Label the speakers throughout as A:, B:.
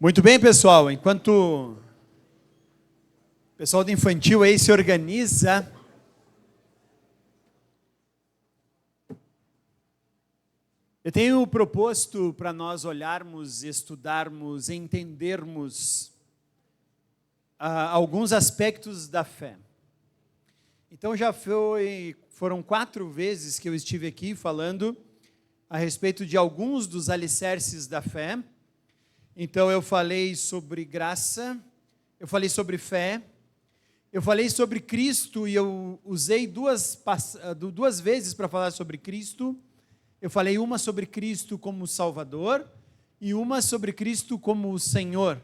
A: Muito bem, pessoal. Enquanto o pessoal do infantil aí se organiza, eu tenho proposto para nós olharmos, estudarmos, entendermos alguns aspectos da fé. Então foram 4 vezes que eu estive aqui falando a respeito de alguns dos alicerces da fé. Então eu falei sobre graça, eu falei sobre fé, eu falei sobre Cristo e eu usei duas vezes para falar sobre Cristo. Eu falei uma sobre Cristo como Salvador e uma sobre Cristo como Senhor.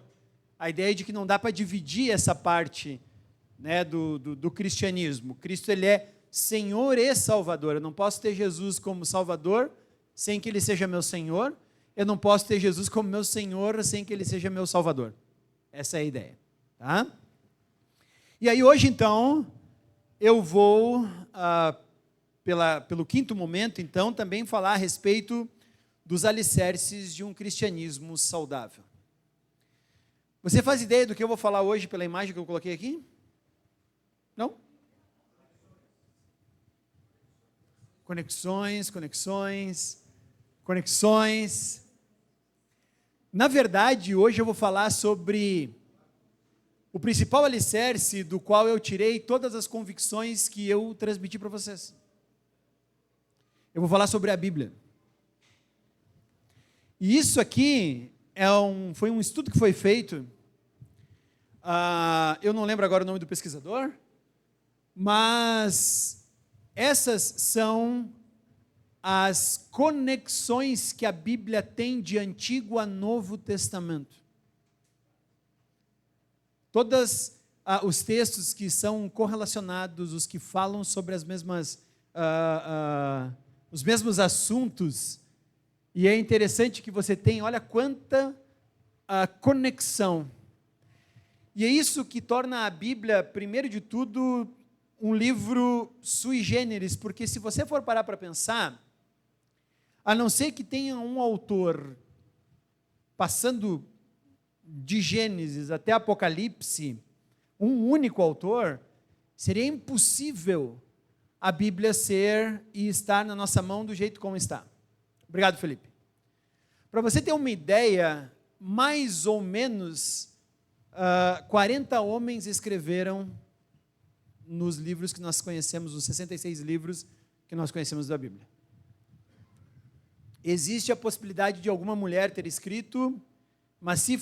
A: A ideia de que não dá para dividir essa parte, né, do cristianismo. Cristo, ele é Senhor e Salvador. Eu não posso ter Jesus como Salvador sem que ele seja meu Senhor. Eu não posso ter Jesus como meu Senhor sem que ele seja meu Salvador. Essa é a ideia, tá? E aí hoje, então, eu vou, pelo quinto momento, então, também falar a respeito dos alicerces de um cristianismo saudável. Você faz ideia do que eu vou falar hoje pela imagem que eu coloquei aqui? Não? Conexões. Na verdade, hoje eu vou falar sobre o principal alicerce do qual eu tirei todas as convicções que eu transmiti para vocês. Eu vou falar sobre a Bíblia. E isso aqui foi um estudo que foi feito, eu não lembro agora o nome do pesquisador, mas essas são as conexões que a Bíblia tem de Antigo a Novo Testamento. Todos os textos que são correlacionados, os que falam sobre os mesmos assuntos, e é interessante que você tem, olha quanta conexão. E é isso que torna a Bíblia, primeiro de tudo, um livro sui generis, porque se você for parar para pensar, a não ser que tenha um autor passando de Gênesis até Apocalipse, um único autor, seria impossível a Bíblia ser e estar na nossa mão do jeito como está. Obrigado, Felipe. Para você ter uma ideia, mais ou menos 40 homens escreveram nos livros que nós conhecemos, os 66 livros que nós conhecemos da Bíblia. Existe a possibilidade de alguma mulher ter escrito, mas se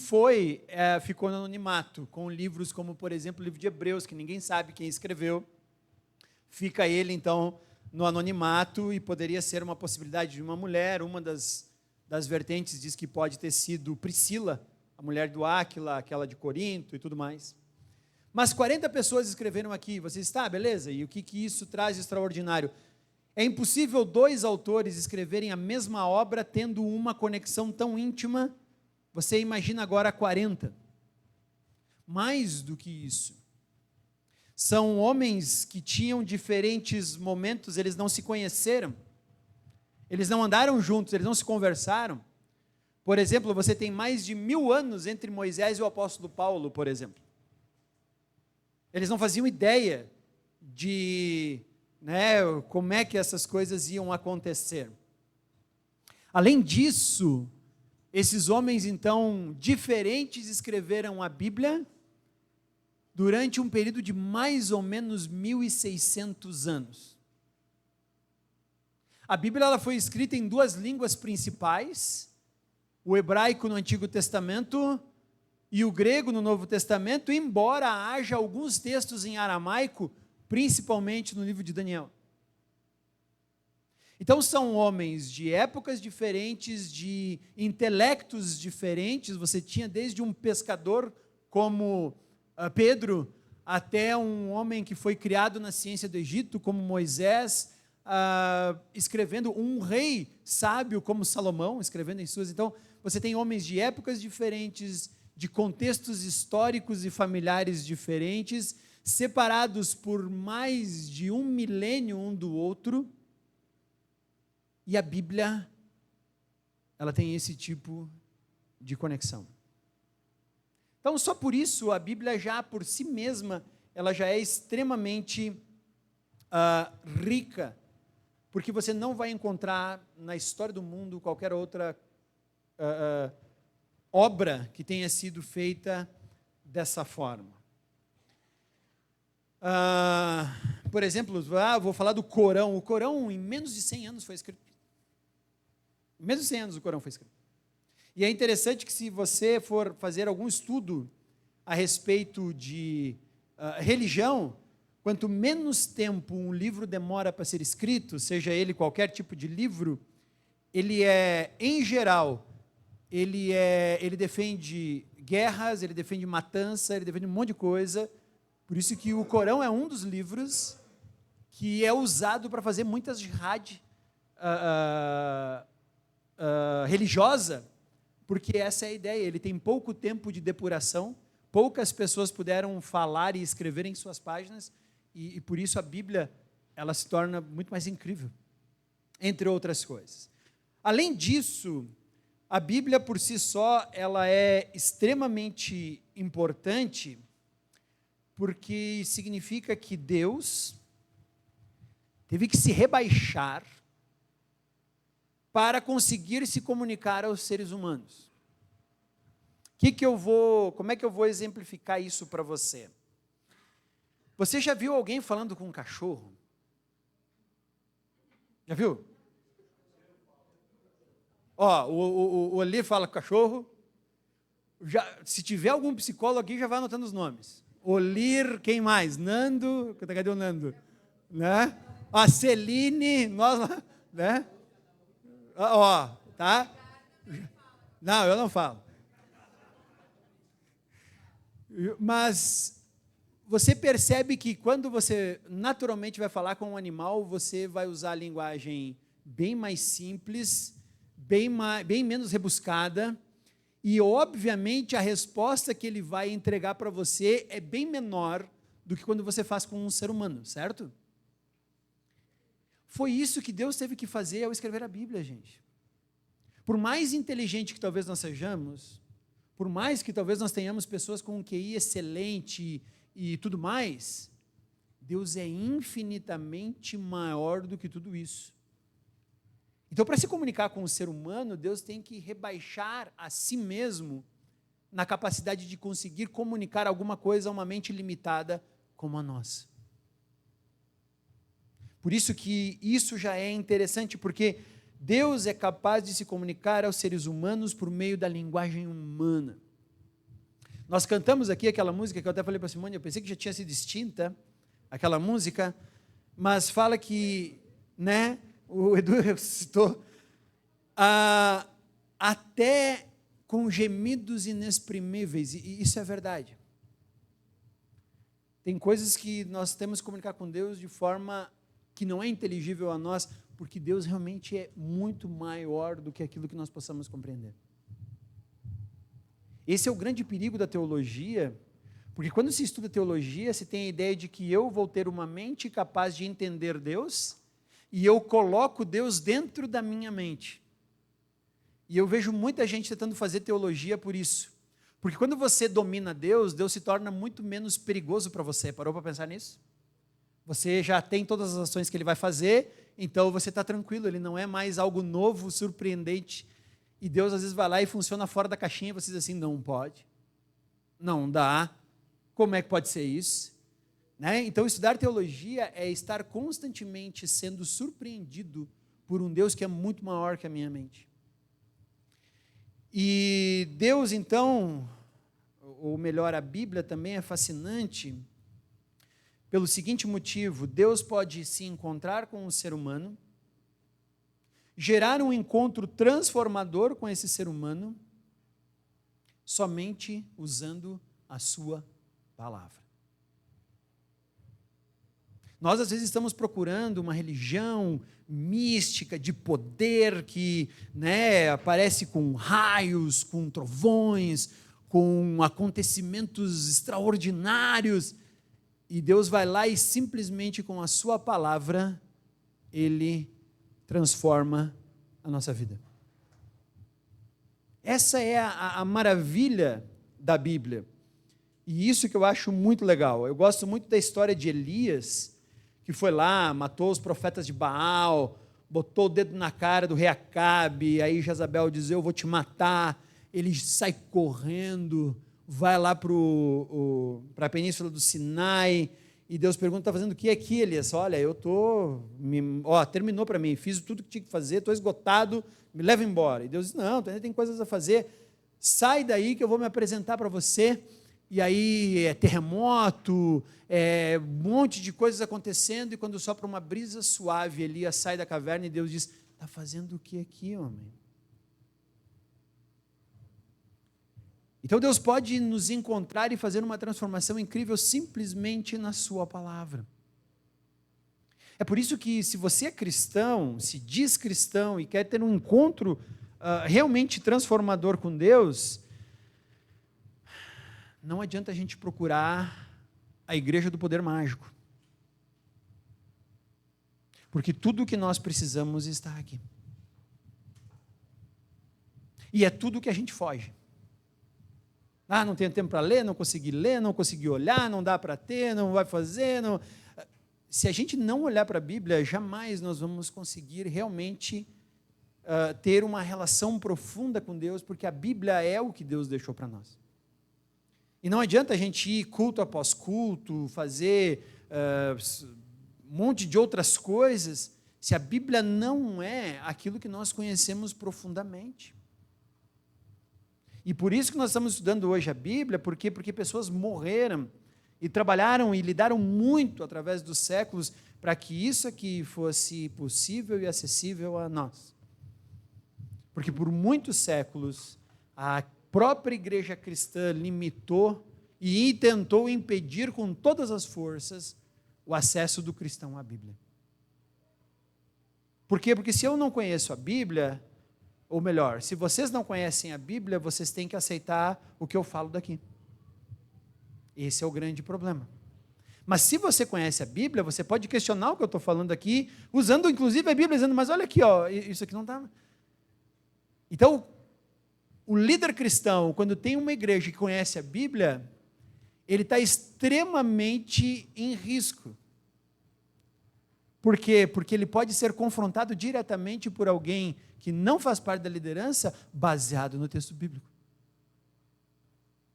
A: ficou no anonimato, com livros como, por exemplo, o livro de Hebreus, que ninguém sabe quem escreveu, fica ele, então, no anonimato, e poderia ser uma possibilidade de uma mulher. Uma das vertentes diz que pode ter sido Priscila, a mulher do Áquila, aquela de Corinto e tudo mais. Mas 40 pessoas escreveram aqui, você está, beleza? E o que isso traz de extraordinário? É impossível 2 autores escreverem a mesma obra tendo uma conexão tão íntima. Você imagina agora 40. Mais do que isso. São homens que tinham diferentes momentos, eles não se conheceram. Eles não andaram juntos, eles não se conversaram. Por exemplo, você tem mais de 1000 anos entre Moisés e o apóstolo Paulo, por exemplo. Eles não faziam ideia de como é que essas coisas iam acontecer. Além disso, esses homens, então, diferentes, escreveram a Bíblia durante um período de mais ou menos 1600 anos. A Bíblia ela foi escrita em 2 línguas principais, o hebraico no Antigo Testamento e o grego no Novo Testamento, embora haja alguns textos em aramaico, principalmente no livro de Daniel. Então são homens de épocas diferentes, de intelectos diferentes. Você tinha desde um pescador como Pedro, até um homem que foi criado na ciência do Egito, como Moisés, escrevendo, um rei sábio como Salomão, escrevendo em suas. Então você tem homens de épocas diferentes, de contextos históricos e familiares diferentes, separados por mais de 1 milênio um do outro, e a Bíblia, ela tem esse tipo de conexão. Então, só por isso, a Bíblia já por si mesma, ela já é extremamente rica, porque você não vai encontrar na história do mundo qualquer outra obra que tenha sido feita dessa forma. Por exemplo, vou falar do Corão. O Corão, em menos de 100 anos, foi escrito. Em menos de 100 anos o Corão foi escrito. E é interessante que, se você for fazer algum estudo a respeito de religião, quanto menos tempo um livro demora para ser escrito, seja ele qualquer tipo de livro, ele em geral, ele defende guerras, ele defende matança, ele defende um monte de coisa. Por isso que o Corão é um dos livros que é usado para fazer muitas jihad religiosa, porque essa é a ideia. Ele tem pouco tempo de depuração, poucas pessoas puderam falar e escrever em suas páginas, e por isso a Bíblia, ela se torna muito mais incrível, entre outras coisas. Além disso, a Bíblia por si só, ela é extremamente importante, porque significa que Deus teve que se rebaixar para conseguir se comunicar aos seres humanos. Como é que eu vou exemplificar isso para você? Você já viu alguém falando com um cachorro? Já viu? O Oli fala com o cachorro. Se tiver algum psicólogo aqui, já vai anotando os nomes. Olir, quem mais? Nando, cadê o Nando? Né? A Celine, nós, né? Tá? Não, eu não falo. Mas você percebe que quando você naturalmente vai falar com um animal, você vai usar a linguagem bem mais simples, bem menos rebuscada, e obviamente a resposta que ele vai entregar para você é bem menor do que quando você faz com um ser humano, certo? Foi isso que Deus teve que fazer ao escrever a Bíblia, gente. Por mais inteligente que talvez nós sejamos, por mais que talvez nós tenhamos pessoas com um QI excelente e tudo mais, Deus é infinitamente maior do que tudo isso. Então, para se comunicar com o ser humano, Deus tem que rebaixar a si mesmo na capacidade de conseguir comunicar alguma coisa a uma mente limitada como a nossa. Por isso que isso já é interessante, porque Deus é capaz de se comunicar aos seres humanos por meio da linguagem humana. Nós cantamos aqui aquela música que eu até falei para a Simone, eu pensei que já tinha sido extinta, aquela música, mas fala que, né, o Edu citou, até com gemidos inexprimíveis, e isso é verdade. Tem coisas que nós temos que comunicar com Deus de forma que não é inteligível a nós, porque Deus realmente é muito maior do que aquilo que nós possamos compreender. Esse é o grande perigo da teologia, porque quando se estuda teologia, se tem a ideia de que eu vou ter uma mente capaz de entender Deus, e eu coloco Deus dentro da minha mente. E eu vejo muita gente tentando fazer teologia por isso. Porque quando você domina Deus, Deus se torna muito menos perigoso para você. Parou para pensar nisso? Você já tem todas as ações que ele vai fazer, então você está tranquilo, ele não é mais algo novo, surpreendente. E Deus às vezes vai lá e funciona fora da caixinha, e você diz assim, não pode, não dá, como é que pode ser isso? Né? Então estudar teologia é estar constantemente sendo surpreendido por um Deus que é muito maior que a minha mente. E Deus então, ou melhor, a Bíblia também é fascinante, pelo seguinte motivo: Deus pode se encontrar com o ser humano, gerar um encontro transformador com esse ser humano, somente usando a sua palavra. Nós às vezes estamos procurando uma religião mística, de poder, que, né, aparece com raios, com trovões, com acontecimentos extraordinários, e Deus vai lá e simplesmente com a sua palavra, Ele transforma a nossa vida. Essa é a maravilha da Bíblia. E isso que eu acho muito legal. Eu gosto muito da história de Elias, que foi lá, matou os profetas de Baal, botou o dedo na cara do rei Acabe, aí Jezabel diz, eu vou te matar. Ele sai correndo, vai lá para a península do Sinai, e Deus pergunta, está fazendo o que aqui, Elias? Olha, eu terminou para mim, fiz tudo que tinha que fazer, estou esgotado, me leva embora. E Deus diz, não, ainda tem coisas a fazer, sai daí que eu vou me apresentar para você. E aí é terremoto, um monte de coisas acontecendo, e quando sopra uma brisa suave, Elias sai da caverna e Deus diz, está fazendo o que aqui, homem? Então Deus pode nos encontrar e fazer uma transformação incrível simplesmente na sua palavra. É por isso que, se você é cristão, se diz cristão e quer ter um encontro realmente transformador com Deus, não adianta a gente procurar a igreja do poder mágico. Porque tudo o que nós precisamos está aqui. E é tudo que a gente foge. Não tenho tempo para ler, não consegui olhar, não dá para ter, não vai fazer. Não. Se a gente não olhar para a Bíblia, jamais nós vamos conseguir realmente ter uma relação profunda com Deus, porque a Bíblia é o que Deus deixou para nós. E não adianta a gente ir culto após culto, fazer um monte de outras coisas, se a Bíblia não é aquilo que nós conhecemos profundamente. E por isso que nós estamos estudando hoje a Bíblia, porque pessoas morreram e trabalharam e lidaram muito através dos séculos para que isso aqui fosse possível e acessível a nós. Porque por muitos séculos a própria igreja cristã limitou e tentou impedir com todas as forças o acesso do cristão à Bíblia. Por quê? Porque se eu não conheço a Bíblia, ou melhor, se vocês não conhecem a Bíblia, vocês têm que aceitar o que eu falo daqui. Esse é o grande problema. Mas se você conhece a Bíblia, você pode questionar o que eu estou falando aqui, usando inclusive a Bíblia, dizendo, mas olha aqui, isso aqui não está... Então, o líder cristão, quando tem uma igreja que conhece a Bíblia, ele está extremamente em risco. Por quê? Porque ele pode ser confrontado diretamente por alguém que não faz parte da liderança, baseado no texto bíblico.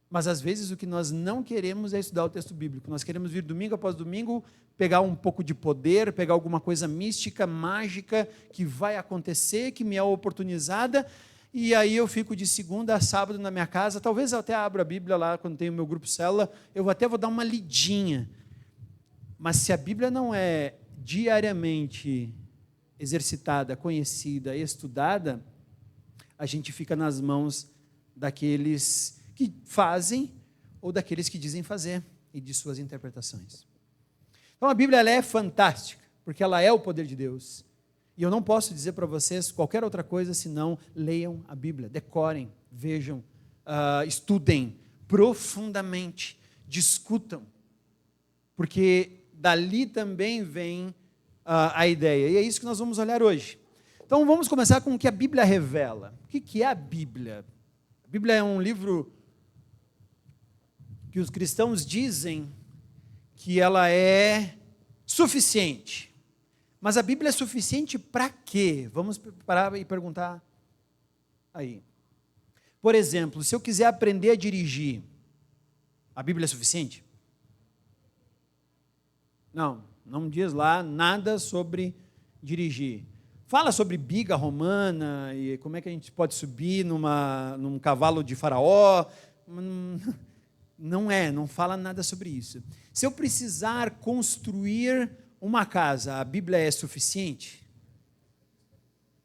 A: Mas às vezes o que nós não queremos é estudar o texto bíblico. Nós queremos vir domingo após domingo, pegar um pouco de poder, pegar alguma coisa mística, mágica, que vai acontecer, que me é oportunizada, e aí eu fico de segunda a sábado na minha casa, talvez eu até abra a Bíblia lá, quando tem o meu grupo célula, eu até vou dar uma lidinha. Mas se a Bíblia não é diariamente exercitada, conhecida, estudada, a gente fica nas mãos daqueles que fazem ou daqueles que dizem fazer e de suas interpretações. Então a Bíblia ela é fantástica, porque ela é o poder de Deus. E eu não posso dizer para vocês qualquer outra coisa senão leiam a Bíblia, decorem, vejam, estudem profundamente, discutam, porque dali também vem a ideia. E é isso que nós vamos olhar hoje. Então vamos começar com o que a Bíblia revela. O que é a Bíblia? A Bíblia é um livro que os cristãos dizem que ela é suficiente. Mas a Bíblia é suficiente para quê? Vamos parar e perguntar aí. Por exemplo, se eu quiser aprender a dirigir, a Bíblia é suficiente? Não diz lá nada sobre dirigir. Fala sobre biga romana e como é que a gente pode subir num cavalo de faraó. Não fala nada sobre isso. Se eu precisar construir uma casa, a Bíblia é suficiente?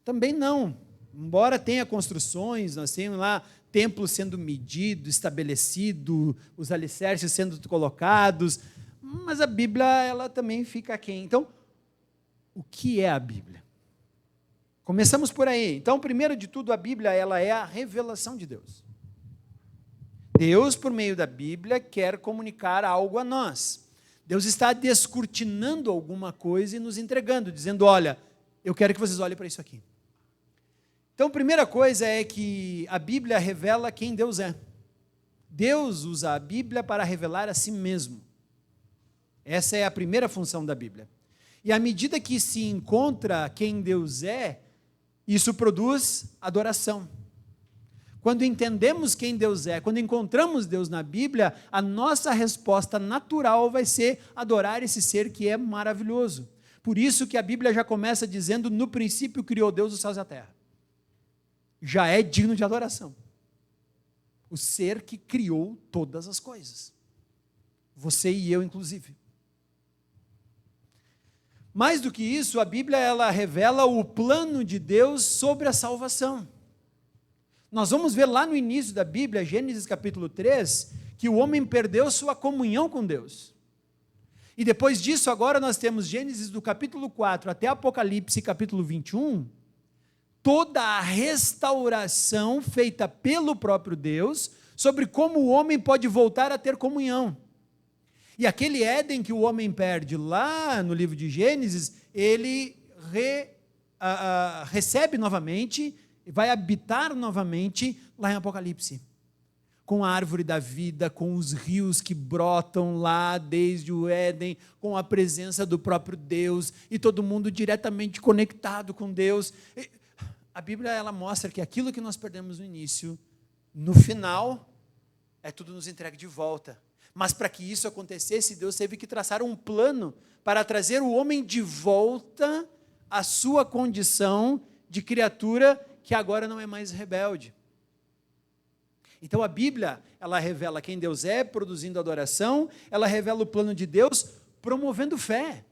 A: Também não. Embora tenha construções, nós temos lá templos sendo medido, estabelecido, os alicerces sendo colocados, mas a Bíblia ela também fica aquém. Então, o que é a Bíblia? Começamos por aí. Então, primeiro de tudo, a Bíblia ela é a revelação de Deus. Deus, por meio da Bíblia, quer comunicar algo a nós. Deus está descortinando alguma coisa e nos entregando, dizendo, olha, eu quero que vocês olhem para isso aqui. Então, a primeira coisa é que a Bíblia revela quem Deus é. Deus usa a Bíblia para revelar a si mesmo. Essa é a primeira função da Bíblia. E à medida que se encontra quem Deus é, isso produz adoração. Quando entendemos quem Deus é, quando encontramos Deus na Bíblia, a nossa resposta natural vai ser adorar esse ser que é maravilhoso. Por isso que a Bíblia já começa dizendo, no princípio criou Deus os céus e a terra. Já é digno de adoração. O ser que criou todas as coisas. Você e eu, inclusive. Mais do que isso, a Bíblia ela revela o plano de Deus sobre a salvação. Nós vamos ver lá no início da Bíblia, Gênesis capítulo 3, que o homem perdeu sua comunhão com Deus. E depois disso, agora nós temos Gênesis do capítulo 4 até Apocalipse capítulo 21, toda a restauração feita pelo próprio Deus, sobre como o homem pode voltar a ter comunhão. E aquele Éden que o homem perde lá no livro de Gênesis, ele recebe novamente, vai habitar novamente lá em Apocalipse. Com a árvore da vida, com os rios que brotam lá desde o Éden, com a presença do próprio Deus, e todo mundo diretamente conectado com Deus. A Bíblia ela mostra que aquilo que nós perdemos no início, no final, é tudo nos entregue de volta. Mas para que isso acontecesse, Deus teve que traçar um plano para trazer o homem de volta à sua condição de criatura que agora não é mais rebelde. Então a Bíblia, ela revela quem Deus é, produzindo adoração, ela revela o plano de Deus, promovendo fé.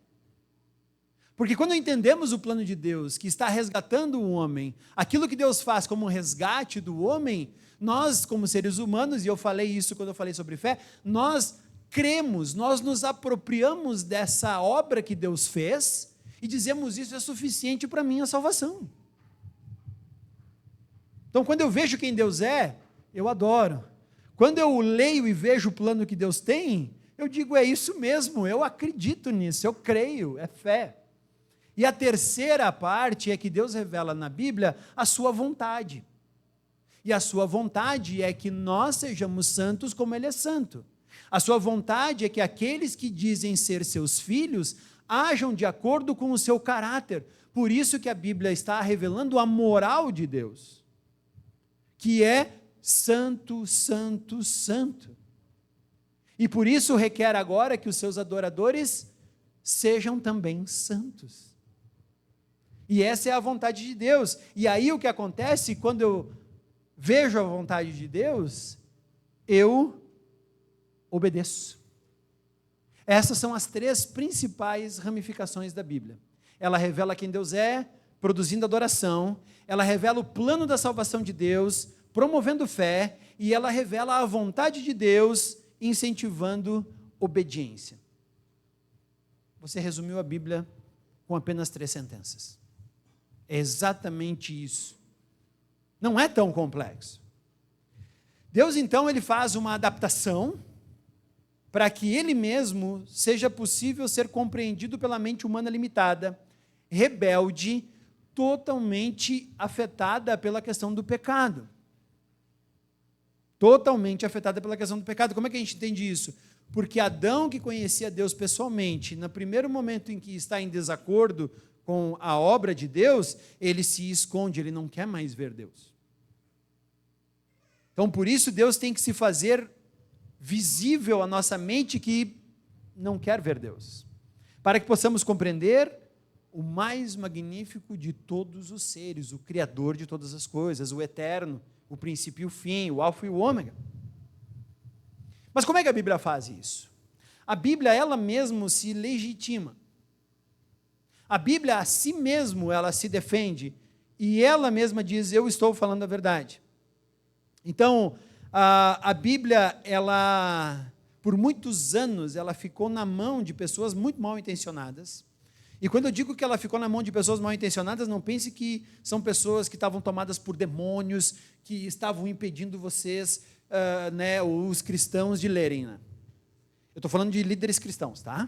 A: Porque quando entendemos o plano de Deus, que está resgatando o homem, aquilo que Deus faz como resgate do homem, nós, como seres humanos, e eu falei isso quando eu falei sobre fé, nós cremos, nós nos apropriamos dessa obra que Deus fez e dizemos isso é suficiente para a minha salvação. Então, quando eu vejo quem Deus é, eu adoro. Quando eu leio e vejo o plano que Deus tem, eu digo, é isso mesmo, eu acredito nisso, eu creio, é fé. E a terceira parte é que Deus revela na Bíblia a sua vontade. E a sua vontade é que nós sejamos santos como Ele é santo. A sua vontade é que aqueles que dizem ser seus filhos ajam de acordo com o seu caráter. Por isso que a Bíblia está revelando a moral de Deus, que é santo, santo, santo. E por isso requer agora que os seus adoradores sejam também santos. E essa é a vontade de Deus. E aí o que acontece quando eu vejo a vontade de Deus, eu obedeço. Essas são as três principais ramificações da Bíblia. Ela revela quem Deus é, produzindo adoração, ela revela o plano da salvação de Deus, promovendo fé, e ela revela a vontade de Deus, incentivando obediência. Você resumiu a Bíblia com apenas 3 sentenças. É exatamente isso. Não é tão complexo. Deus, então, ele faz uma adaptação para que ele mesmo seja possível ser compreendido pela mente humana limitada, rebelde, totalmente afetada pela questão do pecado. Totalmente afetada pela questão do pecado. Como é que a gente entende isso? Porque Adão, que conhecia Deus pessoalmente, no primeiro momento em que está em desacordo com a obra de Deus, ele se esconde, ele não quer mais ver Deus. Então, por isso, Deus tem que se fazer visível à nossa mente que não quer ver Deus, para que possamos compreender o mais magnífico de todos os seres, o Criador de todas as coisas, o Eterno, o princípio e o fim, o alfa e o ômega. Mas como é que a Bíblia faz isso? A Bíblia, ela mesma se legitima. A Bíblia, a si mesmo, ela se defende, e ela mesma diz, eu estou falando a verdade. Então, a Bíblia, ela, por muitos anos, ela ficou na mão de pessoas muito mal intencionadas. E quando eu digo que ela ficou na mão de pessoas mal intencionadas, não pense que são pessoas que estavam tomadas por demônios, que estavam impedindo vocês, os cristãos, de lerem. Né? Eu estou falando de líderes cristãos, tá?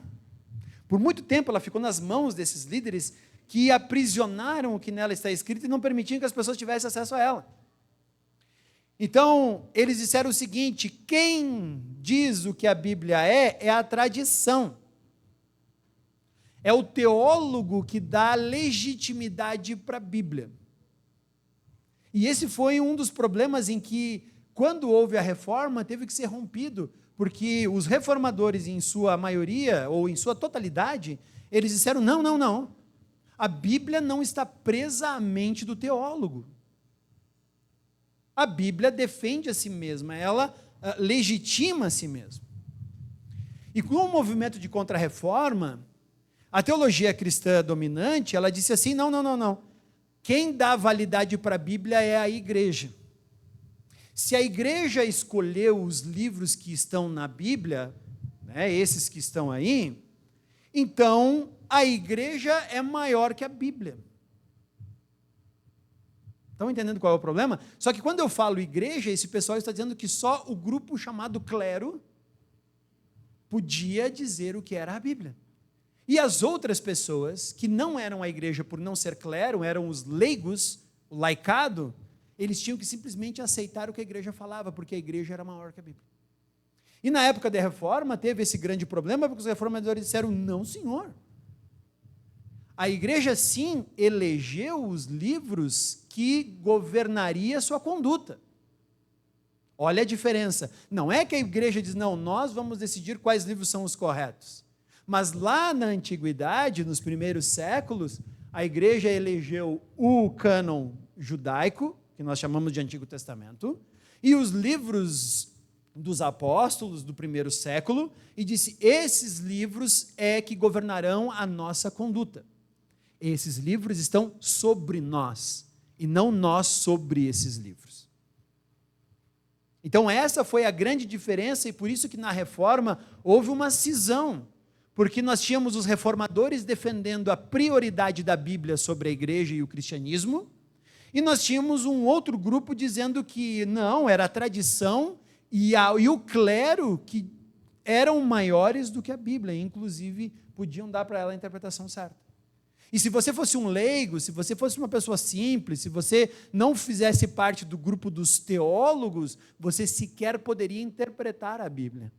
A: Por muito tempo ela ficou nas mãos desses líderes que aprisionaram o que nela está escrito e não permitiam que as pessoas tivessem acesso a ela. Então, eles disseram o seguinte: quem diz o que a Bíblia é a tradição. É o teólogo que dá legitimidade para a Bíblia. E esse foi um dos problemas em que, quando houve a reforma, teve que ser rompido, porque os reformadores, em sua maioria, ou em sua totalidade, eles disseram: não, não, não, a Bíblia não está presa à mente do teólogo. A Bíblia defende a si mesma, ela legitima a si mesma. E com o movimento de contra-reforma, a teologia cristã dominante, ela disse assim: não, não, não, não. Quem dá validade para a Bíblia é a igreja. Se a igreja escolheu os livros que estão na Bíblia, né, esses que estão aí, então a igreja é maior que a Bíblia. Estão entendendo qual é o problema? Só que quando eu falo igreja, esse pessoal está dizendo que só o grupo chamado clero podia dizer o que era a Bíblia. E as outras pessoas, que não eram a igreja por não ser clero, eram os leigos, o laicado, eles tinham que simplesmente aceitar o que a igreja falava, porque a igreja era maior que a Bíblia. E na época da reforma, teve esse grande problema, porque os reformadores disseram: não, senhor. A igreja, sim, elegeu os livros que governaria a sua conduta. Olha a diferença. Não é que a igreja diz: não, nós vamos decidir quais livros são os corretos. Mas lá na antiguidade, nos primeiros séculos, a igreja elegeu o cânon judaico, que nós chamamos de Antigo Testamento, e os livros dos apóstolos do primeiro século, e disse: esses livros é que governarão a nossa conduta. Esses livros estão sobre nós, e não nós sobre esses livros. Então essa foi a grande diferença, e por isso que na reforma houve uma cisão, porque nós tínhamos os reformadores defendendo a prioridade da Bíblia sobre a igreja e o cristianismo, e nós tínhamos um outro grupo dizendo que não, era a tradição e o clero que eram maiores do que a Bíblia, e inclusive podiam dar para ela a interpretação certa. E se você fosse um leigo, se você fosse uma pessoa simples, se você não fizesse parte do grupo dos teólogos, você sequer poderia interpretar a Bíblia.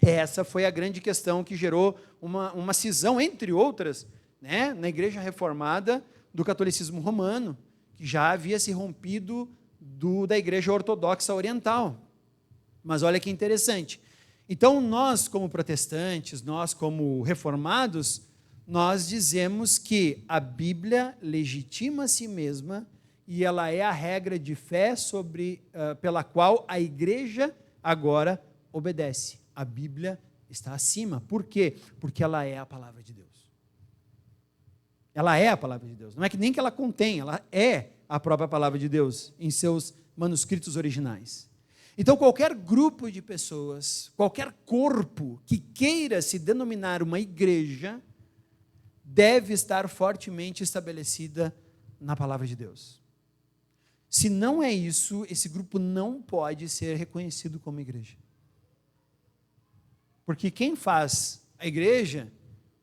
A: Essa foi a grande questão que gerou uma cisão, entre outras, né, na igreja reformada do catolicismo romano, que já havia se rompido da igreja ortodoxa oriental. Mas olha que interessante. Então, nós como protestantes, nós como reformados, nós dizemos que a Bíblia legitima a si mesma e ela é a regra de fé pela qual a igreja agora obedece. A Bíblia está acima. Por quê? Porque ela é a palavra de Deus. Ela é a palavra de Deus. Não é que nem que ela contém, ela é a própria palavra de Deus em seus manuscritos originais. Então, qualquer grupo de pessoas, qualquer corpo que queira se denominar uma igreja, deve estar fortemente estabelecida na palavra de Deus. Se não é isso, esse grupo não pode ser reconhecido como igreja. Porque quem faz a igreja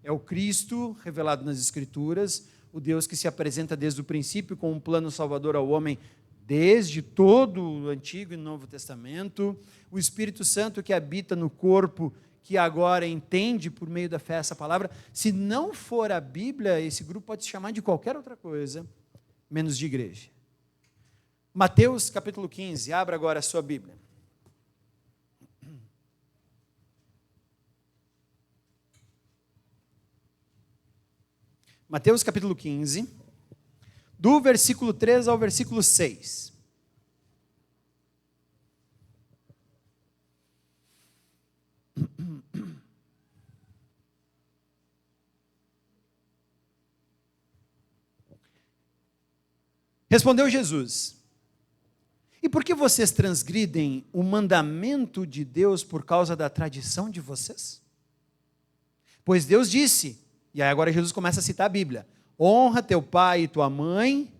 A: é o Cristo revelado nas Escrituras, o Deus que se apresenta desde o princípio com um plano salvador ao homem, desde todo o Antigo e Novo Testamento, o Espírito Santo que habita no corpo, que agora entende por meio da fé essa palavra. Se não for a Bíblia, esse grupo pode se chamar de qualquer outra coisa, menos de igreja. Mateus capítulo 15, abra agora a sua Bíblia. Mateus capítulo 15, do versículo 3 ao versículo 6. Respondeu Jesus: e por que vocês transgridem o mandamento de Deus por causa da tradição de vocês? Pois Deus disse, e aí agora Jesus começa a citar a Bíblia: honra teu pai e tua mãe,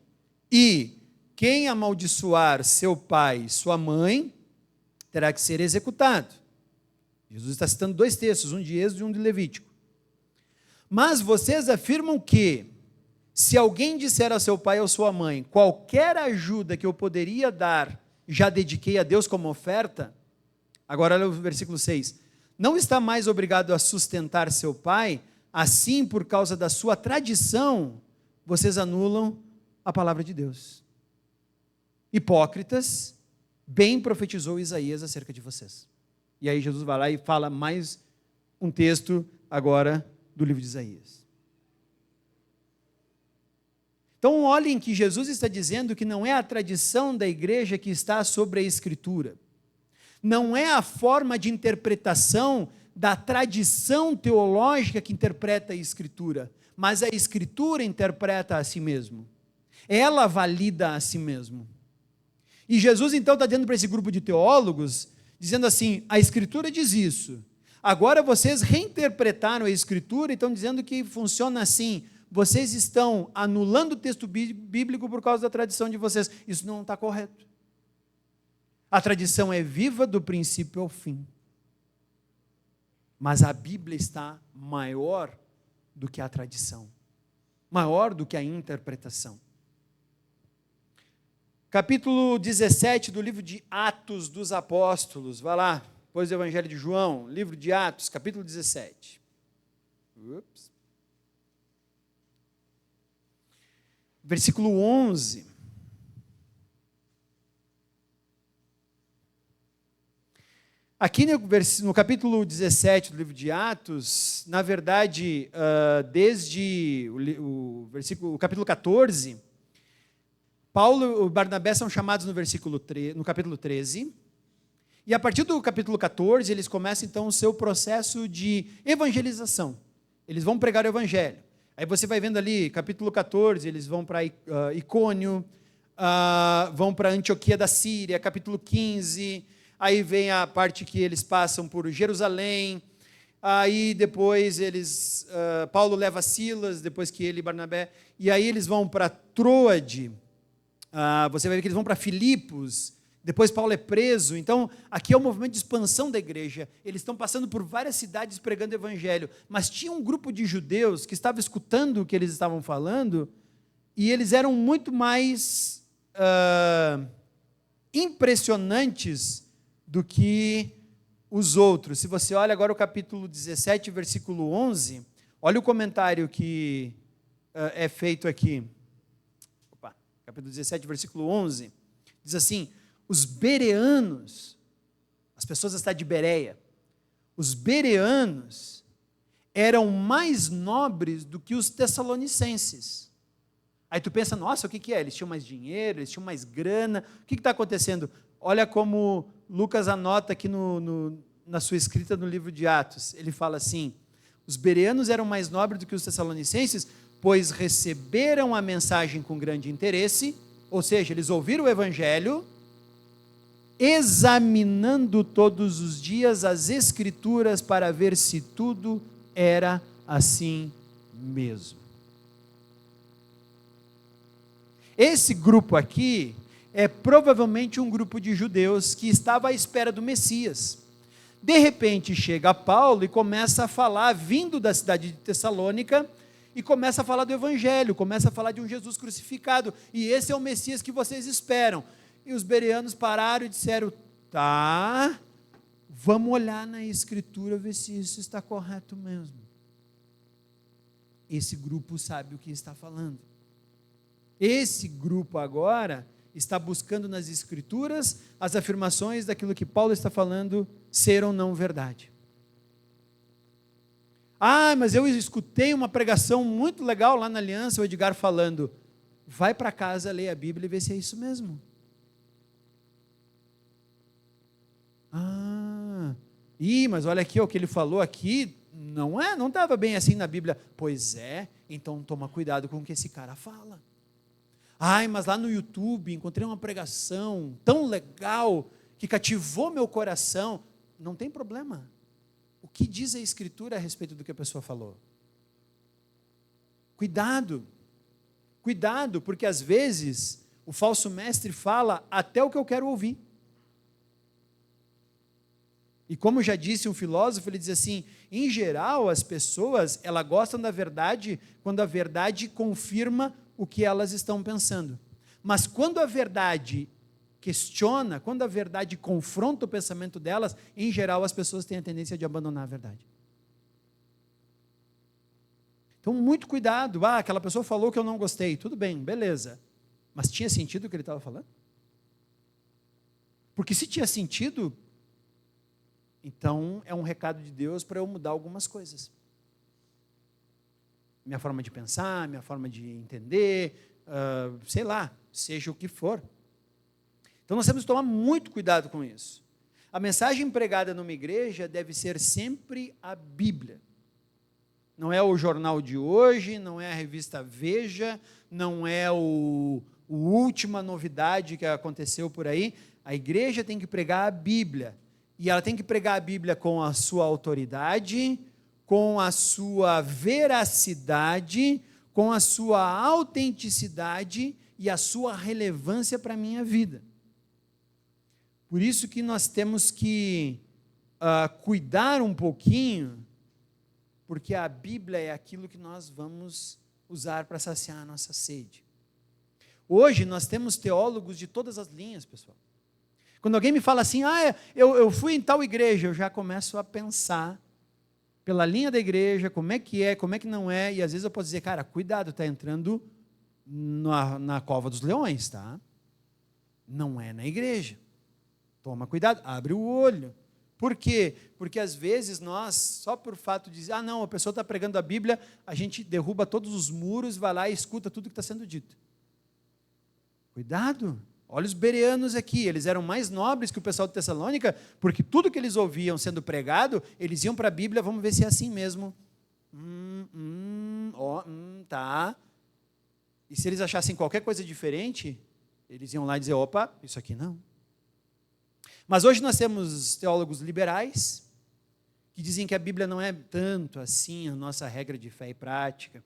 A: e quem amaldiçoar seu pai e sua mãe, terá que ser executado. Jesus está citando dois textos, um de Êxodo e um de Levítico. Mas vocês afirmam que, Se alguém disser a seu pai ou sua mãe, qualquer ajuda que eu poderia dar, já dediquei a Deus como oferta, agora olha o versículo 6, não está mais obrigado a sustentar seu pai, assim por causa da sua tradição, vocês anulam a palavra de Deus. Hipócritas, bem profetizou Isaías acerca de vocês. E aí Jesus vai lá e fala mais um texto agora do livro de Isaías. Então olhem que Jesus está dizendo que não é a tradição da igreja que está sobre a Escritura. Não é a forma de interpretação da tradição teológica que interpreta a Escritura, mas a Escritura interpreta a si mesmo. Ela valida a si mesmo. E Jesus então está dizendo para esse grupo de teólogos, dizendo assim, a Escritura diz isso. Agora vocês reinterpretaram a Escritura e estão dizendo que funciona assim. Vocês estão anulando o texto bíblico por causa da tradição de vocês. Isso não está correto. A tradição é viva do princípio ao fim. Mas a Bíblia está maior do que a tradição. Maior do que a interpretação. Capítulo 17 do livro de Atos dos Apóstolos. Vai lá, depois do Evangelho de João, livro de Atos, capítulo 17. Versículo 11. Aqui no capítulo 17 do livro de Atos, na verdade, desde o capítulo 14, Paulo e Barnabé são chamados no capítulo 13, e a partir do capítulo 14, eles começam então o seu processo de evangelização. Eles vão pregar o evangelho. Aí você vai vendo ali, capítulo 14, eles vão para Icônio, vão para Antioquia da Síria, capítulo 15, aí vem a parte que eles passam por Jerusalém, aí depois Paulo leva Silas, depois que ele e Barnabé, e aí eles vão para Troade, você vai ver que eles vão para Filipos, depois Paulo é preso. Então aqui é um movimento de expansão da igreja, eles estão passando por várias cidades pregando o evangelho, mas tinha um grupo de judeus que estava escutando o que eles estavam falando, e eles eram muito mais impressionantes do que os outros. Se você olha agora o capítulo 17, versículo 11, olha o comentário que é feito aqui. Capítulo 17, versículo 11, diz assim, os bereanos, as pessoas da cidade de Bereia, os bereanos eram mais nobres do que os tessalonicenses. Aí tu pensa, nossa, o que é? Eles tinham mais dinheiro, eles tinham mais grana, o que está acontecendo? Olha como Lucas anota aqui na sua escrita no livro de Atos, ele fala assim, os bereanos eram mais nobres do que os tessalonicenses, pois receberam a mensagem com grande interesse, ou seja, eles ouviram o evangelho, examinando todos os dias as escrituras para ver se tudo era assim mesmo. Esse grupo aqui é provavelmente um grupo de judeus que estava à espera do Messias. De repente chega Paulo e começa a falar, vindo da cidade de Tessalônica, e começa a falar do evangelho, começa a falar de um Jesus crucificado, e esse é o Messias que vocês esperam. E os bereanos pararam e disseram, tá, vamos olhar na escritura, ver se isso está correto mesmo. Esse grupo sabe o que está falando. Esse grupo agora está buscando nas escrituras as afirmações daquilo que Paulo está falando ser ou não verdade. Mas eu escutei uma pregação muito legal lá na Aliança, o Edgar falando, vai para casa, lê a Bíblia e vê se é isso mesmo. Mas olha aqui, o que ele falou aqui, não estava bem assim na Bíblia. Pois é, então toma cuidado com o que esse cara fala. Mas lá no YouTube encontrei uma pregação tão legal, que cativou meu coração. Não tem problema. O que diz a Escritura a respeito do que a pessoa falou? Cuidado, porque às vezes o falso mestre fala até o que eu quero ouvir. E como já disse um filósofo, ele diz assim, em geral, as pessoas, elas gostam da verdade quando a verdade confirma o que elas estão pensando. Mas quando a verdade questiona, quando a verdade confronta o pensamento delas, em geral, as pessoas têm a tendência de abandonar a verdade. Então, muito cuidado. Aquela pessoa falou que eu não gostei. Tudo bem, beleza. Mas tinha sentido o que ele estava falando? Porque se tinha sentido, então é um recado de Deus para eu mudar algumas coisas. Minha forma de pensar, minha forma de entender, sei lá, seja o que for. Então nós temos que tomar muito cuidado com isso. A mensagem pregada numa igreja deve ser sempre a Bíblia. Não é o jornal de hoje, não é a revista Veja, não é o última novidade que aconteceu por aí. A igreja tem que pregar a Bíblia. E ela tem que pregar a Bíblia com a sua autoridade, com a sua veracidade, com a sua autenticidade e a sua relevância para a minha vida. Por isso que nós temos que cuidar um pouquinho, porque a Bíblia é aquilo que nós vamos usar para saciar a nossa sede. Hoje nós temos teólogos de todas as linhas, pessoal. Quando alguém me fala assim, eu fui em tal igreja, eu já começo a pensar pela linha da igreja, como é que não é, e às vezes eu posso dizer, cara, cuidado, está entrando na cova dos leões, tá? Não é na igreja. Toma cuidado, abre o olho. Por quê? Porque às vezes nós, só por fato de dizer, não, a pessoa está pregando a Bíblia, a gente derruba todos os muros, vai lá e escuta tudo que está sendo dito. Cuidado. Olha os bereanos aqui, eles eram mais nobres que o pessoal de Tessalônica, porque tudo que eles ouviam sendo pregado, eles iam para a Bíblia, vamos ver se é assim mesmo. Tá. E se eles achassem qualquer coisa diferente, eles iam lá e dizer, opa, isso aqui não. Mas hoje nós temos teólogos liberais, que dizem que a Bíblia não é tanto assim a nossa regra de fé e prática.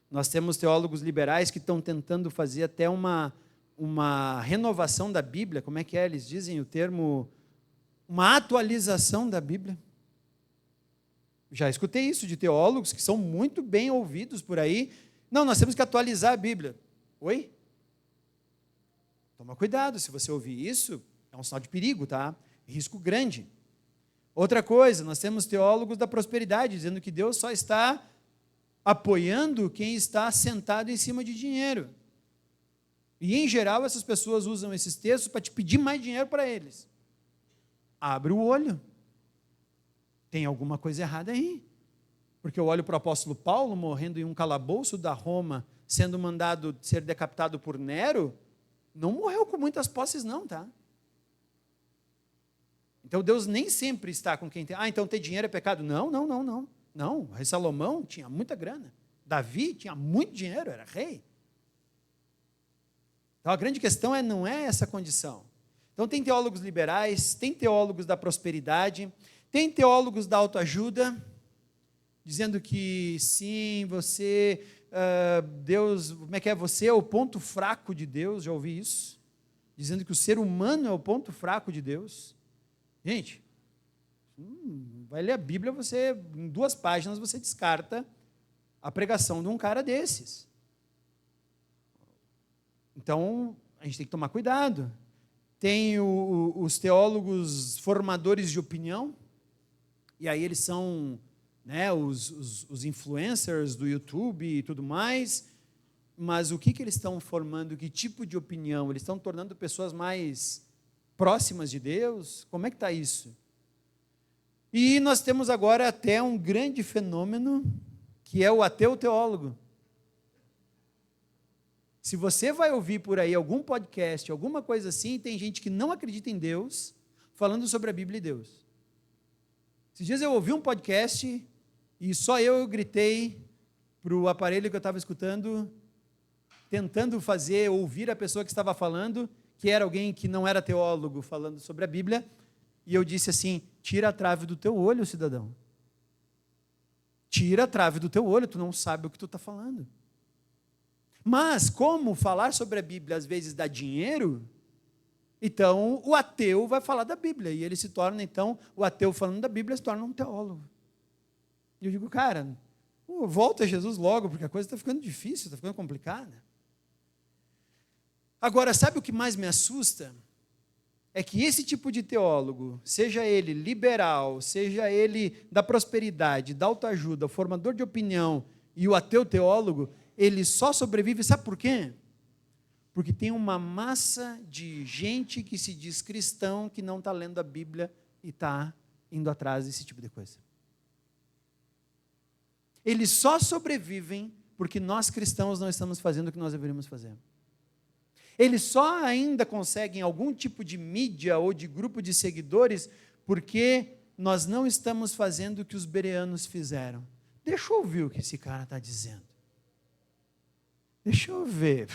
A: Nós temos teólogos liberais que estão tentando fazer até uma renovação da Bíblia, como é que é? Eles dizem o termo, uma atualização da Bíblia. Já escutei isso de teólogos que são muito bem ouvidos por aí. Não, nós temos que atualizar a Bíblia. Oi? Toma cuidado, se você ouvir isso, é um sinal de perigo, tá? Risco grande. Outra coisa, nós temos teólogos da prosperidade, dizendo que Deus só está apoiando quem está sentado em cima de dinheiro. E, em geral, essas pessoas usam esses textos para te pedir mais dinheiro para eles. Abre o olho. Tem alguma coisa errada aí. Porque eu olho para o apóstolo Paulo morrendo em um calabouço da Roma, sendo mandado ser decapitado por Nero, não morreu com muitas posses não, tá? Então Deus nem sempre está com quem tem. Então ter dinheiro é pecado? Não. Não, o rei Salomão tinha muita grana. Davi tinha muito dinheiro, era rei. Então a grande questão não é essa condição. Então tem teólogos liberais, tem teólogos da prosperidade, tem teólogos da autoajuda, dizendo que sim, você, Deus, como é que é? Você é o ponto fraco de Deus, já ouvi isso? Dizendo que o ser humano é o ponto fraco de Deus. Gente, vai ler a Bíblia, você, em 2 páginas, você descarta a pregação de um cara desses. Então, a gente tem que tomar cuidado. Tem os teólogos formadores de opinião, e aí eles são, né, os influencers do YouTube e tudo mais, mas o que eles estão formando, que tipo de opinião? Eles estão tornando pessoas mais próximas de Deus? Como é que está isso? E nós temos agora até um grande fenômeno, que é o ateu teólogo. Se você vai ouvir por aí algum podcast, alguma coisa assim, tem gente que não acredita em Deus, falando sobre a Bíblia e Deus. Esses dias eu ouvi um podcast, e só eu gritei para o aparelho que eu estava escutando, tentando ouvir a pessoa que estava falando, que era alguém que não era teólogo, falando sobre a Bíblia, e eu disse assim, tira a trave do teu olho, cidadão. Tira a trave do teu olho, tu não sabe o que tu está falando. Mas, como falar sobre a Bíblia às vezes dá dinheiro, Então, o ateu vai falar da Bíblia, e ele se torna, então, o ateu falando da Bíblia se torna um teólogo. E eu digo, cara, volta a Jesus logo, porque a coisa está ficando difícil, está ficando complicada. Agora, sabe o que mais me assusta? É que esse tipo de teólogo, seja ele liberal, seja ele da prosperidade, da autoajuda, o formador de opinião e o ateu teólogo, ele só sobrevive, sabe por quê? Porque tem uma massa de gente que se diz cristão, que não está lendo a Bíblia e está indo atrás desse tipo de coisa. Eles só sobrevivem porque nós cristãos não estamos fazendo o que nós deveríamos fazer. Eles só ainda conseguem algum tipo de mídia ou de grupo de seguidores porque nós não estamos fazendo o que os bereanos fizeram. Deixa eu ouvir o que esse cara está dizendo. Deixa eu ver.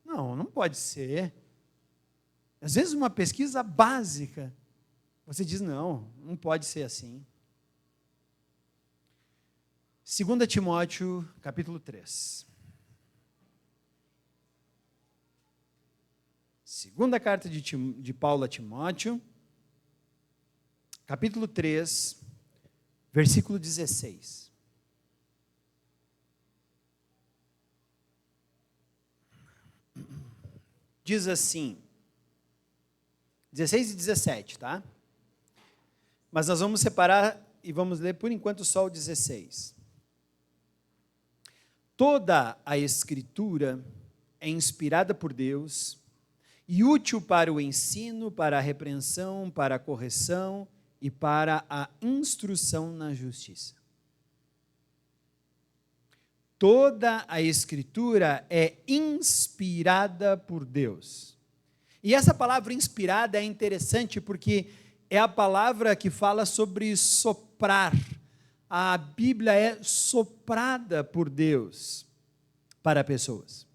A: Não pode ser. Às vezes uma pesquisa básica, você diz, não pode ser assim. 2 Timóteo, capítulo 3. Segunda carta de Paulo a Timóteo, capítulo 3, versículo 16. Diz assim, 16 e 17, tá? Mas nós vamos separar e vamos ler por enquanto só o 16. Toda a Escritura é inspirada por Deus e útil para o ensino, para a repreensão, para a correção e para a instrução na justiça. Toda a Escritura é inspirada por Deus. E essa palavra inspirada é interessante porque é a palavra que fala sobre soprar. A Bíblia é soprada por Deus para pessoas.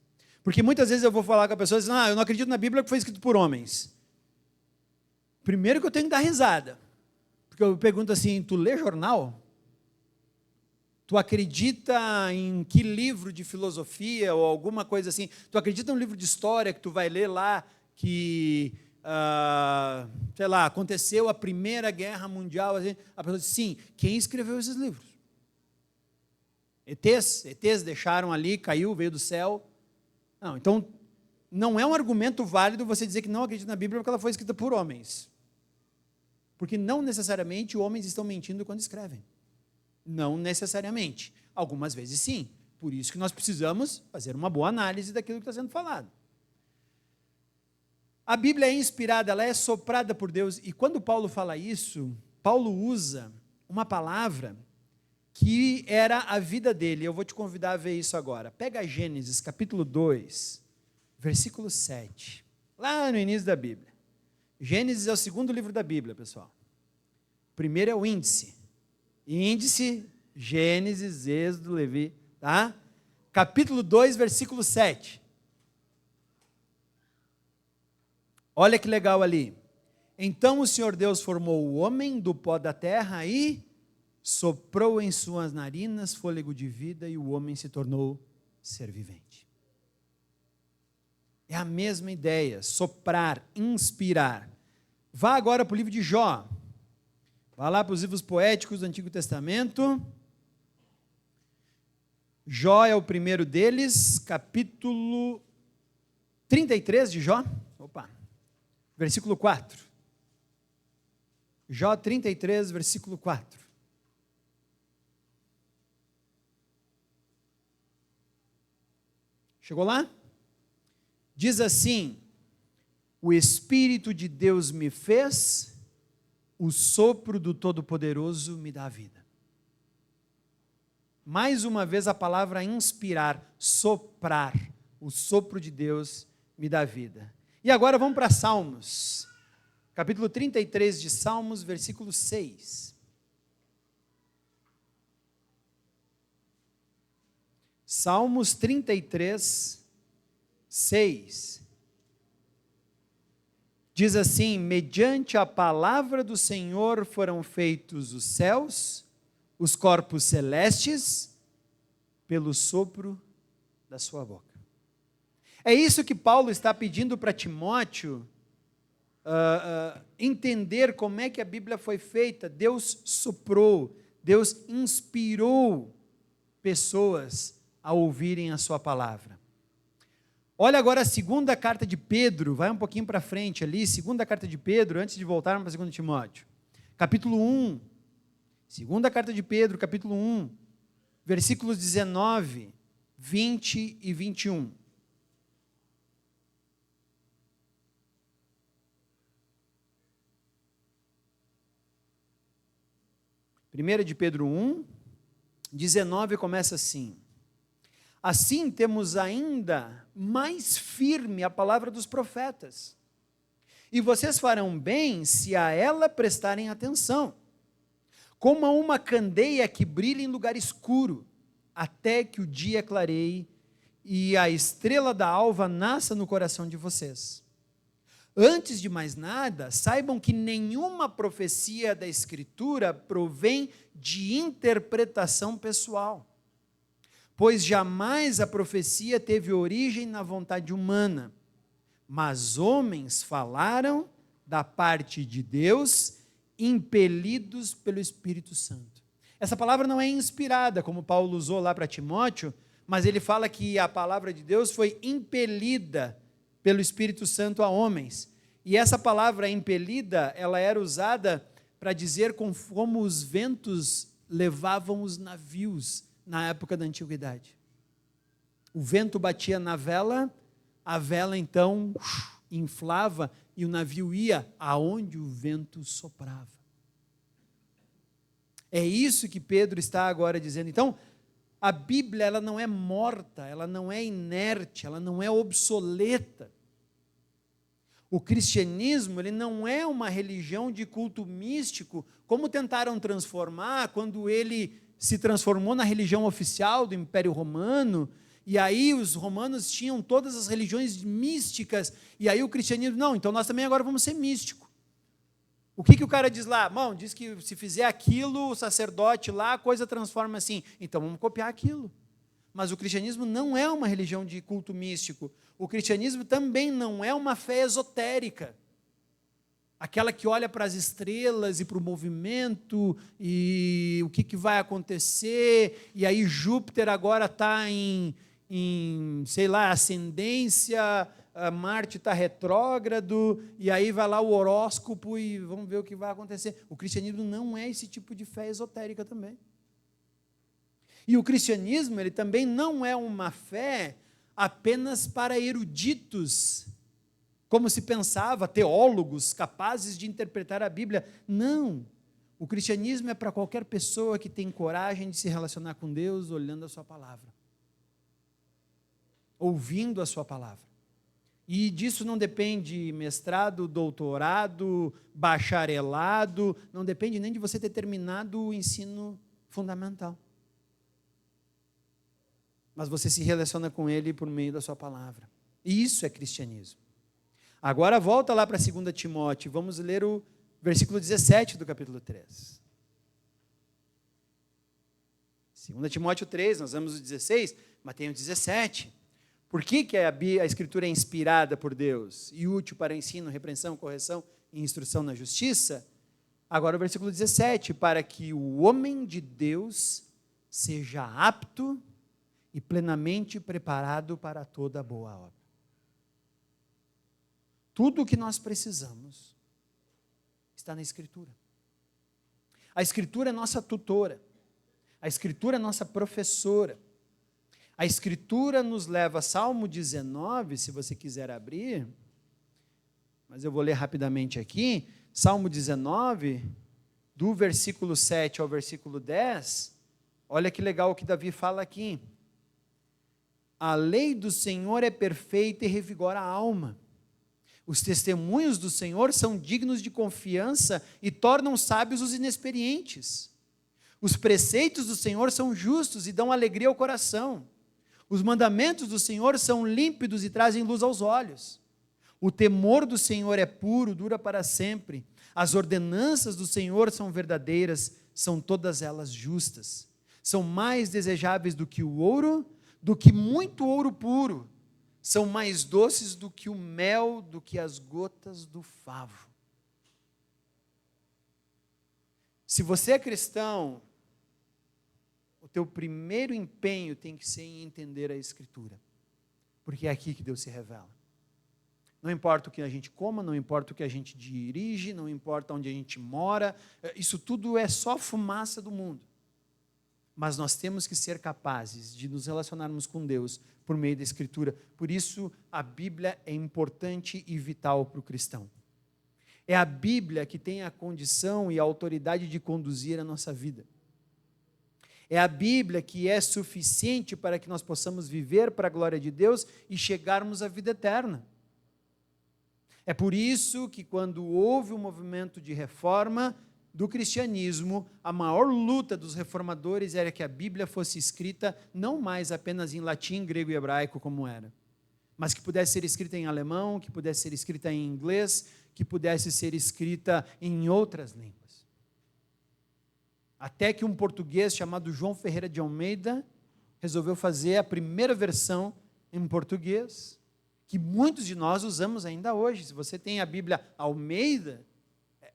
A: Porque muitas vezes eu vou falar com a pessoa e dizer, eu não acredito na Bíblia que foi escrito por homens. Primeiro que eu tenho que dar risada. Porque eu pergunto assim, tu lê jornal? Tu acredita em que livro de filosofia ou alguma coisa assim? Tu acredita num livro de história que tu vai ler lá que, aconteceu a Primeira Guerra Mundial? Assim? A pessoa diz, sim, quem escreveu esses livros? ETs deixaram ali, caiu, veio do céu. Não, então, não é um argumento válido você dizer que não acredita na Bíblia porque ela foi escrita por homens. Porque não necessariamente homens estão mentindo quando escrevem. Não necessariamente. Algumas vezes sim. Por isso que nós precisamos fazer uma boa análise daquilo que está sendo falado. A Bíblia é inspirada, ela é soprada por Deus. E quando Paulo fala isso, Paulo usa uma palavra que era a vida dele. Eu vou te convidar a ver isso agora. Pega Gênesis, capítulo 2, versículo 7. Lá no início da Bíblia. Gênesis é o segundo livro da Bíblia, pessoal. O primeiro é o índice. Índice, Gênesis, Êxodo, Levi, tá? Capítulo 2, versículo 7. Olha que legal ali. Então o Senhor Deus formou o homem do pó da terra e soprou em suas narinas fôlego de vida e o homem se tornou ser vivente. É a mesma ideia, soprar, inspirar. Vá agora para o livro de Jó. Vá lá para os livros poéticos do Antigo Testamento. Jó é o primeiro deles, capítulo 33 de Jó. Versículo 4. Jó 33, versículo 4. Chegou lá? Diz assim: o Espírito de Deus me fez, o sopro do Todo-Poderoso me dá vida. Mais uma vez a palavra inspirar, soprar, o sopro de Deus me dá vida. E agora vamos para Salmos, capítulo 33 de Salmos, versículo 6. Salmos 33, 6. Diz assim: mediante a palavra do Senhor foram feitos os céus, os corpos celestes, pelo sopro da sua boca. É isso que Paulo está pedindo para Timóteo entender como é que a Bíblia foi feita, Deus soprou, Deus inspirou pessoas a ouvirem a sua palavra. Olha agora a segunda carta de Pedro, vai um pouquinho para frente ali, segunda carta de Pedro, antes de voltarmos para 2 Timóteo. Capítulo 1, segunda carta de Pedro, capítulo 1, versículos 19, 20 e 21. Primeira de Pedro 1, 19 começa assim: assim temos ainda mais firme a palavra dos profetas, e vocês farão bem se a ela prestarem atenção, como a uma candeia que brilha em lugar escuro, até que o dia clareie e a estrela da alva nasça no coração de vocês. Antes de mais nada, saibam que nenhuma profecia da Escritura provém de interpretação pessoal, pois jamais a profecia teve origem na vontade humana, mas homens falaram da parte de Deus, impelidos pelo Espírito Santo. Essa palavra não é inspirada, como Paulo usou lá para Timóteo, mas ele fala que a palavra de Deus foi impelida pelo Espírito Santo a homens. E essa palavra impelida, ela era usada para dizer como os ventos levavam os navios na época da antiguidade. O vento batia na vela, a vela então inflava e o navio ia aonde o vento soprava. É isso que Pedro está agora dizendo. Então, a Bíblia, ela não é morta, ela não é inerte, ela não é obsoleta. O cristianismo, ele não é uma religião de culto místico, como tentaram transformar quando ele se transformou na religião oficial do Império Romano, e aí os romanos tinham todas as religiões místicas, e aí o cristianismo, não, então nós também agora vamos ser místicos. O que o cara diz lá? Bom, diz que se fizer aquilo, o sacerdote lá, a coisa transforma assim, então vamos copiar aquilo. Mas o cristianismo não é uma religião de culto místico. O cristianismo também não é uma fé esotérica. Aquela que olha para as estrelas e para o movimento e o que vai acontecer, e aí Júpiter agora está em, sei lá, ascendência, Marte está retrógrado, e aí vai lá o horóscopo e vamos ver o que vai acontecer. O cristianismo não é esse tipo de fé esotérica também. E o cristianismo, ele também não é uma fé apenas para eruditos, como se pensava, teólogos capazes de interpretar a Bíblia. Não. O cristianismo é para qualquer pessoa que tem coragem de se relacionar com Deus olhando a sua palavra, ouvindo a sua palavra. E disso não depende mestrado, doutorado, bacharelado, não depende nem de você ter terminado o ensino fundamental. Mas você se relaciona com ele por meio da sua palavra. E isso é cristianismo. Agora volta lá para 2 Timóteo, vamos ler o versículo 17 do capítulo 3. 2 Timóteo 3, nós vamos o 16, mas tem o 17. Por que a Escritura é inspirada por Deus e útil para ensino, repreensão, correção e instrução na justiça? Agora o versículo 17, para que o homem de Deus seja apto e plenamente preparado para toda boa obra. Tudo o que nós precisamos está na Escritura. A Escritura é nossa tutora, a Escritura é nossa professora. A Escritura nos leva a Salmo 19, se você quiser abrir, mas eu vou ler rapidamente aqui, Salmo 19, do versículo 7 ao versículo 10, olha que legal o que Davi fala aqui. A lei do Senhor é perfeita e revigora a alma. Os testemunhos do Senhor são dignos de confiança e tornam sábios os inexperientes. Os preceitos do Senhor são justos e dão alegria ao coração. Os mandamentos do Senhor são límpidos e trazem luz aos olhos. O temor do Senhor é puro, dura para sempre. As ordenanças do Senhor são verdadeiras, são todas elas justas. São mais desejáveis do que o ouro, do que muito ouro puro. são mais doces do que o mel, do que as gotas do favo. Se você é cristão, o teu primeiro empenho tem que ser em entender a Escritura, porque é aqui que Deus se revela. Não importa o que a gente coma, não importa o que a gente dirige, não importa onde a gente mora, isso tudo é só fumaça do mundo. Mas nós temos que ser capazes de nos relacionarmos com Deus por meio da Escritura. Por isso, a Bíblia é importante e vital para o cristão. É a Bíblia que tem a condição e a autoridade de conduzir a nossa vida. É a Bíblia que é suficiente para que nós possamos viver para a glória de Deus e chegarmos à vida eterna. É por isso que quando houve um movimento de reforma do cristianismo, a maior luta dos reformadores era que a Bíblia fosse escrita não mais apenas em latim, grego e hebraico como era, mas que pudesse ser escrita em alemão, que pudesse ser escrita em inglês, que pudesse ser escrita em outras línguas. Até que um português chamado João Ferreira de Almeida resolveu fazer a primeira versão em português, que muitos de nós usamos ainda hoje. Se você tem a Bíblia Almeida,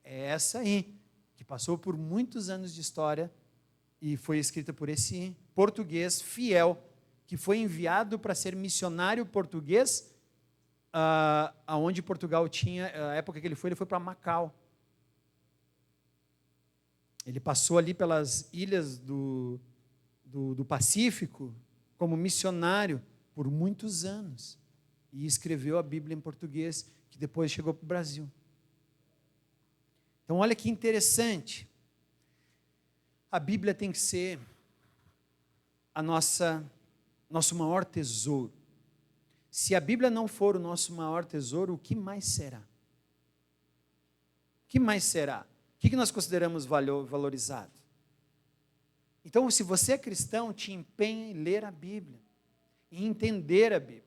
A: é essa aí, que passou por muitos anos de história e foi escrita por esse português fiel, que foi enviado para ser missionário português, aonde Portugal tinha, a época que ele foi para Macau. Ele passou ali pelas ilhas do Pacífico como missionário por muitos anos e escreveu a Bíblia em português, que depois chegou para o Brasil. Então, olha que interessante. A Bíblia tem que ser nosso maior tesouro. Se a Bíblia não for o nosso maior tesouro, o que mais será? O que mais será? O que nós consideramos valorizado? Então, se você é cristão, te empenhe em ler a Bíblia, em entender a Bíblia.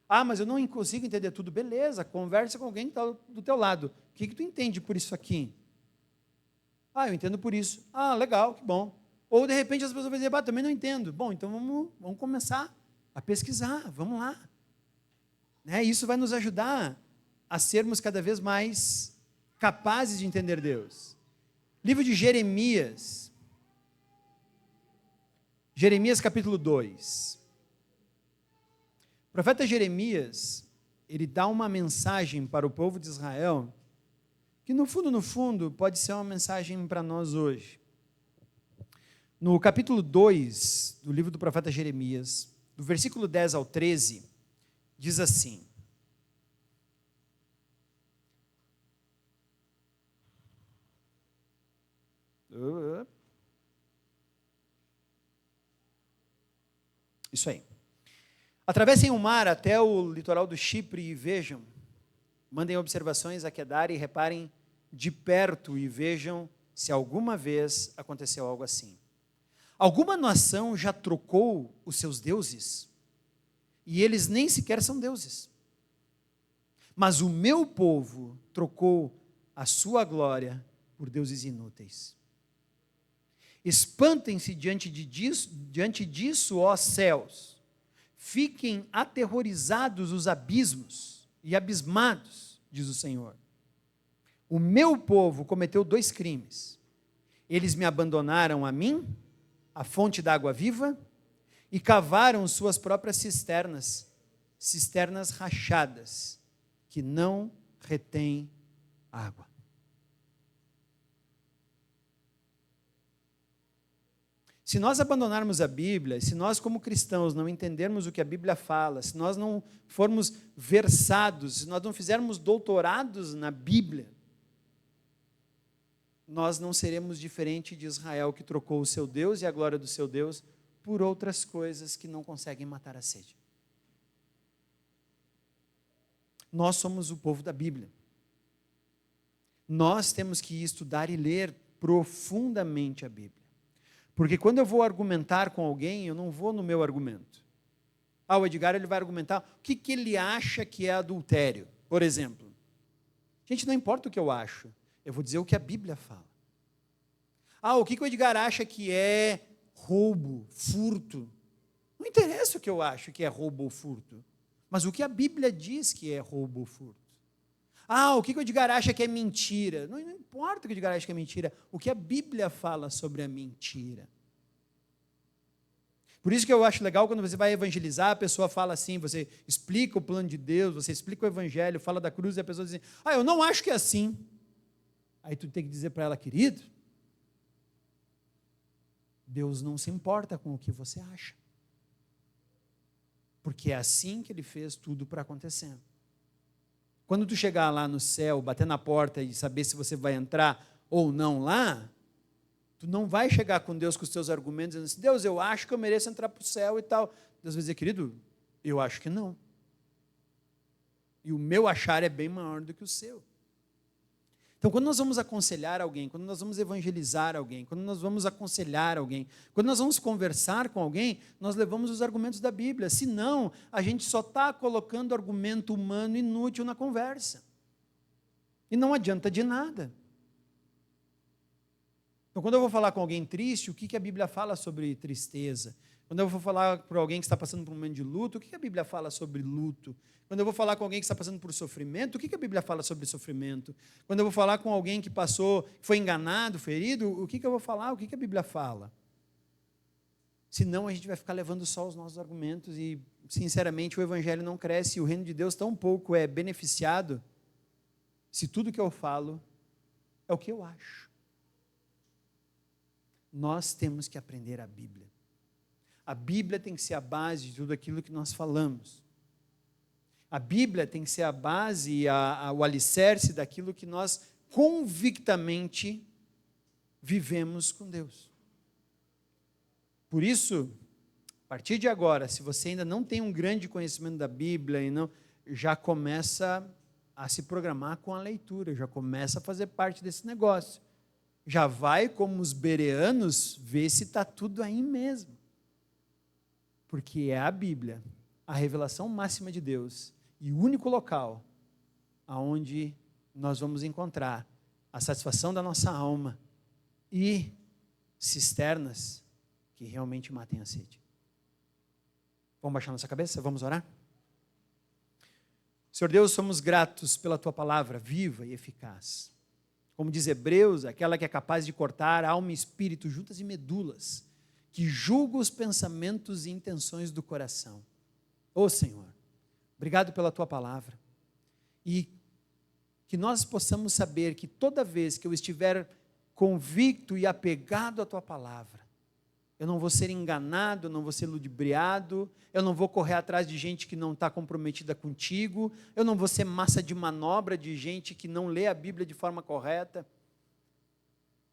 A: Ah, mas eu não consigo entender tudo. Beleza, conversa com alguém que está do teu lado. O que tu entende por isso aqui? Ah, eu entendo por isso. Ah, legal, que bom. Ou, de repente, as pessoas vão dizer, também não entendo. Bom, então vamos começar a pesquisar, vamos lá. Isso vai nos ajudar a sermos cada vez mais capazes de entender Deus. Livro de Jeremias. Jeremias capítulo 2. O profeta Jeremias, ele dá uma mensagem para o povo de Israel, que no fundo, pode ser uma mensagem para nós hoje. No capítulo 2 do livro do profeta Jeremias, do versículo 10 ao 13, diz assim: Isso aí. Atravessem o mar até o litoral do Chipre e vejam, mandem observações a Quedar e reparem de perto e vejam se alguma vez aconteceu algo assim. Alguma nação já trocou os seus deuses? E eles nem sequer são deuses. Mas o meu povo trocou a sua glória por deuses inúteis. Espantem-se diante disso, ó céus. Fiquem aterrorizados os abismos e abismados, diz o Senhor. O meu povo cometeu 2 crimes. Eles me abandonaram a mim, a fonte da água viva, e cavaram suas próprias cisternas rachadas, que não retêm água. Se nós abandonarmos a Bíblia, se nós como cristãos não entendermos o que a Bíblia fala, se nós não formos versados, se nós não fizermos doutorados na Bíblia, nós não seremos diferente de Israel, que trocou o seu Deus e a glória do seu Deus por outras coisas que não conseguem matar a sede. Nós somos o povo da Bíblia. Nós temos que estudar e ler profundamente a Bíblia. Porque quando eu vou argumentar com alguém, eu não vou no meu argumento. O Edgar ele vai argumentar o que ele acha que é adultério, por exemplo. Gente, não importa o que eu acho, eu vou dizer o que a Bíblia fala. O que o Edgar acha que é roubo, furto. Não interessa o que eu acho que é roubo ou furto. Mas o que a Bíblia diz que é roubo ou furto? O que o Edgar acha que é mentira? Não importa o que o Edgar acha que é mentira. O que a Bíblia fala sobre a mentira. Por isso que eu acho legal quando você vai evangelizar, a pessoa fala assim, você explica o plano de Deus, você explica o evangelho, fala da cruz, e a pessoa diz assim, eu não acho que é assim. Aí tu tem que dizer para ela, querido, Deus não se importa com o que você acha. Porque é assim que Ele fez tudo para acontecer. Quando tu chegar lá no céu, bater na porta e saber se você vai entrar ou não lá, tu não vai chegar com Deus com os teus argumentos, dizendo assim, Deus, eu acho que eu mereço entrar para o céu e tal. Deus vai dizer, querido, eu acho que não. E o meu achar é bem maior do que o seu. Então, quando nós vamos aconselhar alguém, quando nós vamos evangelizar alguém, quando nós vamos aconselhar alguém, quando nós vamos conversar com alguém, nós levamos os argumentos da Bíblia. Senão, a gente só está colocando argumento humano inútil na conversa. E não adianta de nada. Então, quando eu vou falar com alguém triste, o que a Bíblia fala sobre tristeza? Quando eu vou falar para alguém que está passando por um momento de luto, o que a Bíblia fala sobre luto? Quando eu vou falar com alguém que está passando por sofrimento, o que a Bíblia fala sobre sofrimento? Quando eu vou falar com alguém que foi enganado, ferido, o que eu vou falar? O que a Bíblia fala? Senão a gente vai ficar levando só os nossos argumentos e, sinceramente, o Evangelho não cresce e o reino de Deus tão pouco é beneficiado se tudo que eu falo é o que eu acho. Nós temos que aprender a Bíblia. A Bíblia tem que ser a base de tudo aquilo que nós falamos. A Bíblia tem que ser a base, o alicerce daquilo que nós convictamente vivemos com Deus. Por isso, a partir de agora, se você ainda não tem um grande conhecimento da Bíblia, já começa a se programar com a leitura, já começa a fazer parte desse negócio. Já vai, como os bereanos, ver se está tudo aí mesmo. Porque é a Bíblia, a revelação máxima de Deus, e o único local aonde nós vamos encontrar a satisfação da nossa alma e cisternas que realmente matem a sede. Vamos baixar nossa cabeça? Vamos orar? Senhor Deus, somos gratos pela Tua palavra viva e eficaz. Como diz Hebreus, aquela que é capaz de cortar alma e espírito, juntas e medulas, que julga os pensamentos e intenções do coração. Ô Senhor, obrigado pela Tua palavra. E que nós possamos saber que toda vez que eu estiver convicto e apegado à Tua palavra, eu não vou ser enganado, eu não vou ser ludibriado, eu não vou correr atrás de gente que não está comprometida contigo, eu não vou ser massa de manobra de gente que não lê a Bíblia de forma correta.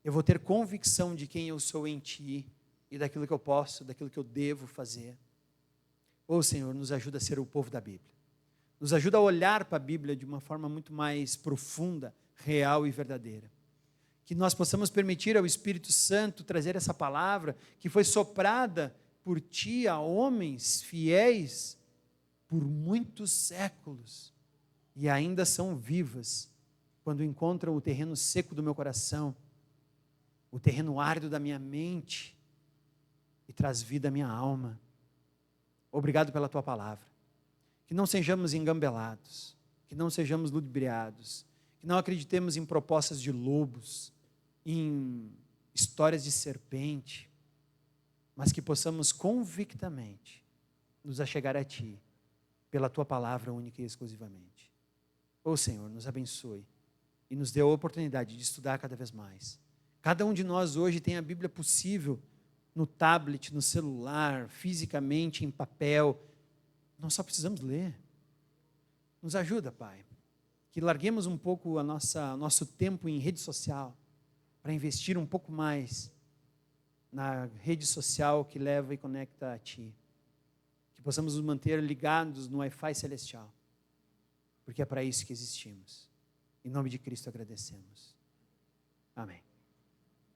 A: Eu vou ter convicção de quem eu sou em Ti e daquilo que eu posso, daquilo que eu devo fazer. Ô Senhor, nos ajuda a ser o povo da Bíblia. Nos ajuda a olhar para a Bíblia de uma forma muito mais profunda, real e verdadeira. Que nós possamos permitir ao Espírito Santo trazer essa palavra que foi soprada por Ti a homens fiéis por muitos séculos e ainda são vivas quando encontram o terreno seco do meu coração, o terreno árido da minha mente e traz vida à minha alma. Obrigado pela Tua palavra. Que não sejamos engambelados, que não sejamos ludibriados, que não acreditemos em propostas de lobos, em histórias de serpente, mas que possamos convictamente nos achegar a Ti, pela Tua palavra única e exclusivamente. Ô Senhor, nos abençoe e nos dê a oportunidade de estudar cada vez mais. Cada um de nós hoje tem a Bíblia possível no tablet, no celular, fisicamente, em papel. Nós só precisamos ler. Nos ajuda, Pai, que larguemos um pouco nosso tempo em rede social, para investir um pouco mais na rede social que leva e conecta a Ti. Que possamos nos manter ligados no Wi-Fi celestial, porque é para isso que existimos. Em nome de Cristo agradecemos. Amém.